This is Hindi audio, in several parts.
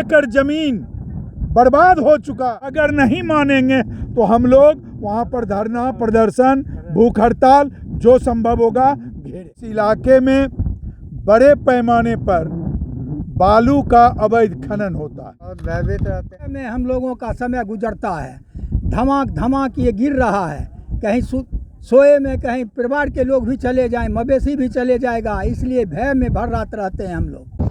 एकड़ जमीन बर्बाद हो चुका। अगर नहीं मानेंगे तो हम लोग वहाँ पर धरना प्रदर्शन भूख हड़ताल जो संभव होगा घेरे। इस इलाके में बड़े पैमाने पर बालू का अवैध खनन होता है और भयभीत रहते हैं। में हम लोगों का समय गुजरता है, धमाक धमाक ये गिर रहा है, कहीं सोए में कहीं परिवार के लोग भी चले जाएं, मवेशी भी चले जाएगा, इसलिए भय में भर रात रहते हैं हम लोग।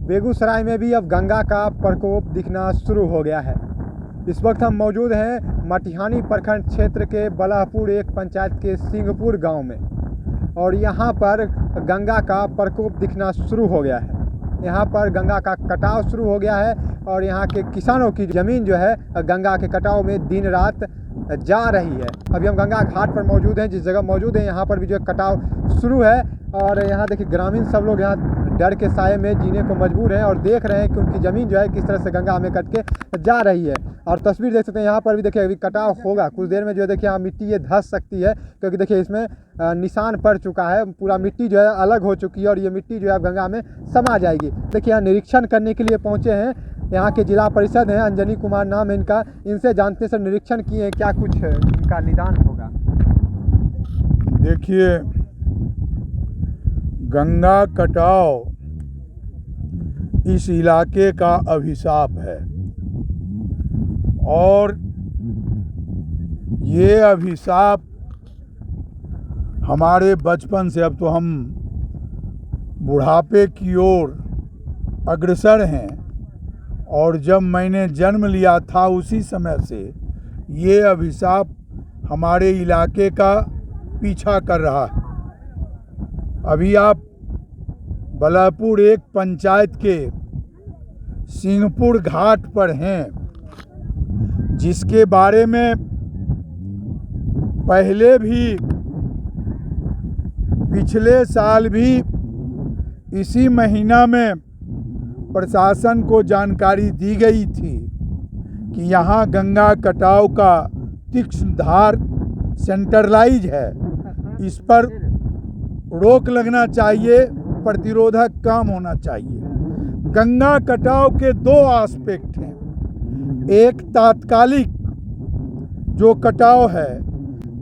बेगूसराय में भी अब गंगा का प्रकोप दिखना शुरू हो गया है। इस वक्त हम मौजूद हैं मटिहानी प्रखंड क्षेत्र के बलाहपुर एक पंचायत के सिंहपुर गांव में, और यहाँ पर गंगा का प्रकोप दिखना शुरू हो गया है। यहाँ पर गंगा का कटाव शुरू हो गया है और यहाँ के किसानों की ज़मीन जो है गंगा के कटाव में दिन रात जा रही है। अभी हम गंगा घाट पर मौजूद हैं, जिस जगह मौजूद हैं यहाँ पर भी जो है कटाव शुरू है, और यहाँ देखिए ग्रामीण सब लोग यहाँ डर के साए में जीने को मजबूर हैं और देख रहे हैं कि उनकी ज़मीन जो है किस तरह से गंगा में कट के जा रही है। और तस्वीर देख सकते हैं यहाँ पर भी, देखिए अभी कटाव होगा कुछ देर में जो है देखिए यहाँ मिट्टी ये धंस सकती है, क्योंकि देखिए इसमें निशान पड़ चुका है, पूरा मिट्टी जो है अलग हो चुकी है और ये मिट्टी जो है गंगा में समा जाएगी। देखिए यहाँ निरीक्षण करने के लिए पहुँचे हैं यहाँ के जिला परिषद हैं, अंजनी कुमार नाम है इनका, इनसे जानते सर निरीक्षण किए हैं क्या कुछ इनका निदान होगा। देखिए गंगा कटाव इस इलाके का अभिशाप है और ये अभिशाप हमारे बचपन से, अब तो हम बुढ़ापे की ओर अग्रसर हैं, और जब मैंने जन्म लिया था उसी समय से ये अभिशाप हमारे इलाके का पीछा कर रहा है। अभी आप बलाहपुर एक पंचायत के सिंहपुर घाट पर हैं, जिसके बारे में पहले भी पिछले साल भी इसी महीना में प्रशासन को जानकारी दी गई थी कि यहाँ गंगा कटाव का तीक्ष्ण धार सेंट्रलाइज है, इस पर रोक लगना चाहिए, प्रतिरोधक काम होना चाहिए। गंगा कटाव के दो एस्पेक्ट हैं। एक तात्कालिक जो कटाव है,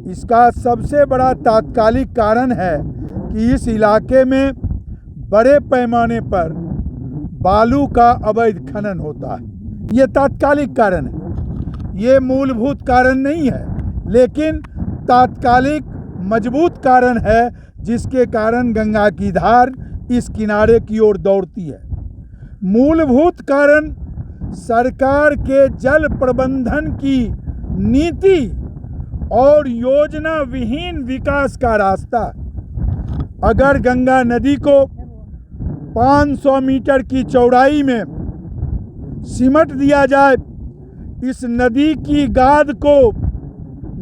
इसका सबसे बड़ा तात्कालिक कारण है कि इस इलाके में बड़े पैमाने पर बालू का अवैध खनन होता है। ये तात्कालिक कारण है, ये मूलभूत कारण नहीं है, लेकिन तात्कालिक मजबूत कारण है जिसके कारण गंगा की धार इस किनारे की ओर दौड़ती है। मूलभूत कारण सरकार के जल प्रबंधन की नीति और योजना विहीन विकास का रास्ता। अगर गंगा नदी को 500 मीटर की चौड़ाई में सिमट दिया जाए, इस नदी की गाद को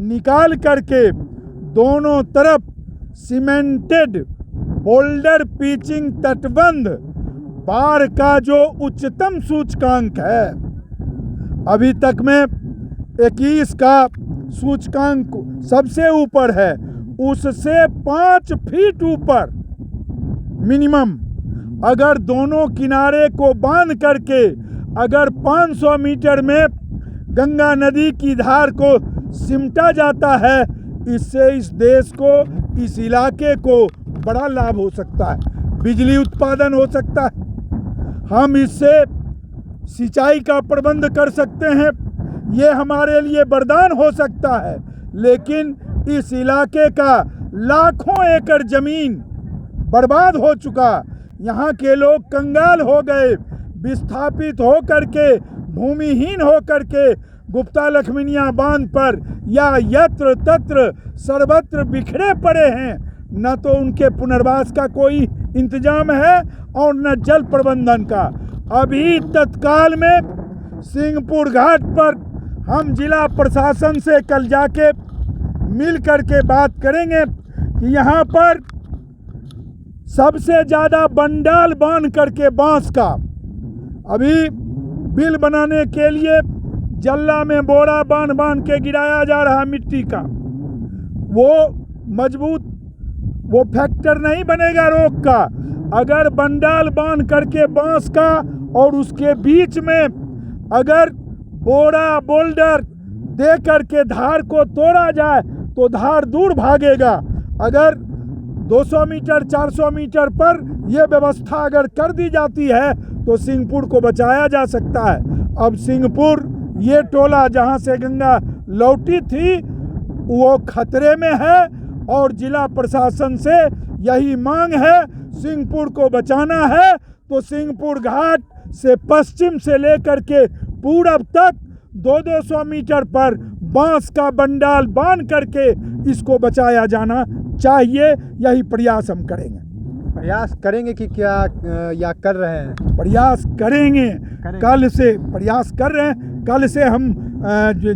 निकाल करके दोनों तरफ सीमेंटेड बोल्डर पिचिंग तटबंध, बाढ़ का जो उच्चतम सूचकांक है, अभी तक में 21 का सूचकांक सबसे ऊपर है, उससे 5 फीट ऊपर मिनिमम अगर दोनों किनारे को बांध करके अगर 500 मीटर में गंगा नदी की धार को सिमटा जाता है, इससे इस देश को, इस इलाके को बड़ा लाभ हो सकता है, बिजली उत्पादन हो सकता है, हम इससे सिंचाई का प्रबंध कर सकते हैं, ये हमारे लिए वरदान हो सकता है। लेकिन इस इलाके का लाखों एकड़ जमीन बर्बाद हो चुका, यहाँ के लोग कंगाल हो गए, विस्थापित हो करके, भूमिहीन हो करके गुप्ता लक्ष्मीनिया बांध पर या यत्र तत्र सर्वत्र बिखरे पड़े हैं। न तो उनके पुनर्वास का कोई इंतजाम है और न जल प्रबंधन का। अभी तत्काल में सिंहपुर घाट पर हम जिला प्रशासन से कल जाके मिल करके बात करेंगे कि यहाँ पर सबसे ज़्यादा बंडाल बांध करके बांस का अभी बिल बनाने के लिए जल्ला में बोरा बांध बांध के गिराया जा रहा मिट्टी का, वो मजबूत वो फैक्टर नहीं बनेगा रोक का, अगर बंडाल बांध करके बांस का और उसके बीच में अगर बोरा बोल्डर दे करके धार को तोड़ा जाए तो धार दूर भागेगा। अगर 200 मीटर 400 मीटर पर यह व्यवस्था अगर कर दी जाती है तो सिंहपुर को बचाया जा सकता है। अब सिंहपुर ये टोला जहां से गंगा लौटी थी वो खतरे में है और जिला प्रशासन से यही मांग है, सिंहपुर को बचाना है तो सिंहपुर घाट से पश्चिम से लेकर के पूरब तक 200 मीटर पर बांस का बंडाल बांध करके इसको बचाया जाना चाहिए। यही प्रयास हम करेंगे। प्रयास करेंगे कि क्या या कर रहे हैं? प्रयास करेंगे। कल से प्रयास कर रहे हैं। कल से हम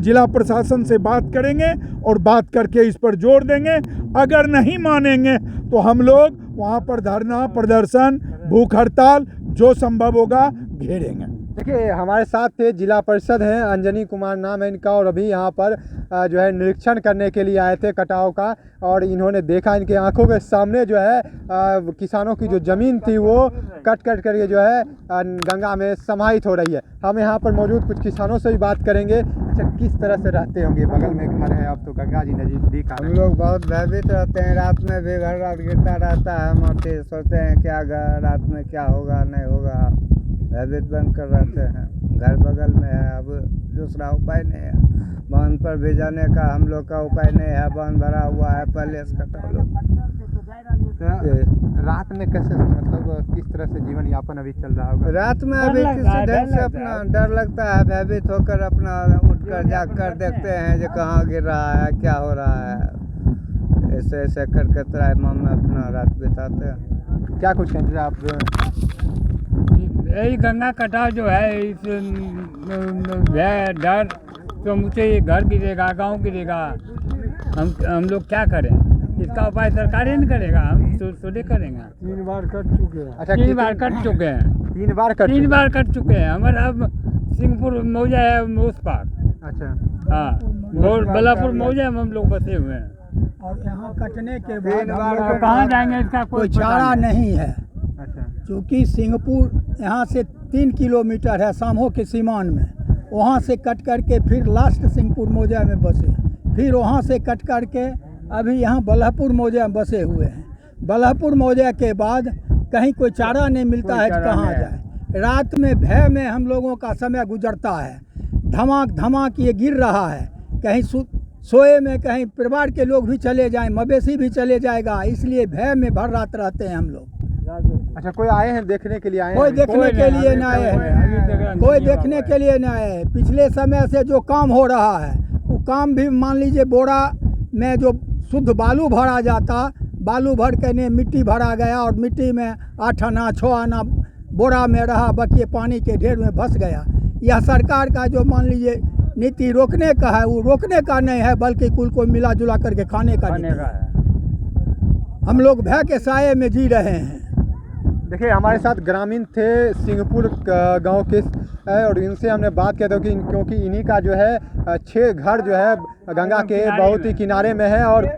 जिला प्रशासन से बात करेंगे और बात करके इस पर जोर देंगे। अगर नहीं मानेंगे तो हम लोग वहाँ पर धरना प्रदर्शन भूख हड़ताल जो संभव होगा घेरेंगे। देखिए हमारे साथ थे जिला परिषद हैं, अंजनी कुमार नाम है इनका, और अभी यहाँ पर जो है निरीक्षण करने के लिए आए थे कटाव का, और इन्होंने देखा इनके आंखों के सामने जो है किसानों की जो ज़मीन थी वो कट करके जो है गंगा में समाहित हो रही है। हम यहाँ पर मौजूद कुछ किसानों से भी बात करेंगे। अच्छा, किस तरह से रहते होंगे? बगल में घर है, अब तो गंगा जी नजदीक आ रहे हम लोग बहुत भयभीत रहते हैं। रात में भी घर रात गिरता रहता है। हम आते सोचते हैं क्या रात में क्या होगा नहीं होगा, भयभीत बनकर रहते हैं। घर बगल में है, अब दूसरा उपाय नहीं है। बांध पर भी जाने का हम लोग का उपाय नहीं है, बांध भरा हुआ है पहले से कटाव लोग। रात में कैसे, मतलब किस तरह से जीवन यापन अभी चल रहा होगा? रात में अभी किसी ढंग से अपना डर लगता है, भयभीत होकर अपना उठकर जाग कर देखते हैं जो कहाँ गिर रहा है क्या हो रहा है। ऐसे ऐसे करके त्राहिमाम में अपना रात बिताते हैं। क्या कुछ कहेंगे आप? यही गंगा कटाव जो है इस डर तो मुझे ये घर गिरेगा गांव गिरेगा, हम लोग क्या करें? इसका उपाय सरकार ही नहीं करेगा, हम थोड़े करेंगे। 3 बार कट चुके हैं। अच्छा, 3 बार कट चुके हैं। 3 बार कट 3 बार कट चुके हैं। हमारा अब सिंहपुर मौजा है उस पार। अच्छा, हाँ, और बलापुर मौजा में हम लोग बसे हुए हैं। और यहाँ कटने के बाद 3 बार हम लोगों को कहाँ जाएंगे इसका कोई पता चारा नहीं है। अच्छा, चूँकि सिंहपुर यहाँ से 3 किलोमीटर है सामो के सीमान में, वहाँ से कट करके फिर लास्ट सिंहपुर मौजा में बसे, फिर वहाँ से कट करके अभी यहाँ बल्लभपुर मौजा में बसे हुए हैं। बल्लभपुर मौजा के बाद कहीं कोई चारा नहीं मिलता है, कहाँ जाए। रात में भय में हम लोगों का समय गुजरता है। धमाक धमाक ये गिर रहा है, कहीं सोए में कहीं परिवार के लोग भी चले जाएं, मवेशी भी चले जाएगा, इसलिए भय में भर रात रहते हैं हम लोग। अच्छा, कोई आए हैं देखने के लिए? आए कोई हैं? देखने के लिए ना आए हैं, कोई देखने के लिए ना आए। पिछले समय से जो काम हो रहा है वो काम भी मान लीजिए बोरा में जो शुद्ध बालू भरा जाता, बालू भर के ने मिट्टी भरा गया और मिट्टी में 8 आना 6 आना बोरा में रहा, बाकी पानी के ढेर में फंस गया। यह सरकार का जो मान लीजिए नीति रोकने का है, वो रोकने का नहीं है बल्कि कुल को मिला जुला करके खाने का नीति है। हम लोग भय के साये में जी रहे हैं। देखिए हमारे साथ ग्रामीण थे सिंहपुर गांव के, और इनसे हमने बात किया था कि क्योंकि इन्हीं का जो है 6 घर जो है गंगा के बहुत ही किनारे में है, और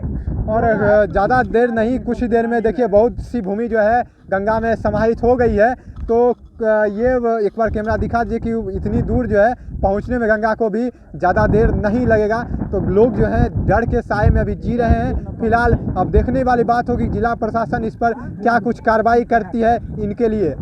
ज़्यादा देर नहीं, कुछ ही देर में देखिए बहुत सी भूमि जो है गंगा में समाहित हो गई है। तो ये एक बार कैमरा दिखा दीजिए कि इतनी दूर जो है पहुंचने में गंगा को भी ज़्यादा देर नहीं लगेगा। तो लोग जो है डर के साए में अभी जी रहे हैं फिलहाल। अब देखने वाली बात होगी जिला प्रशासन इस पर क्या कुछ कार्रवाई करती है इनके लिए।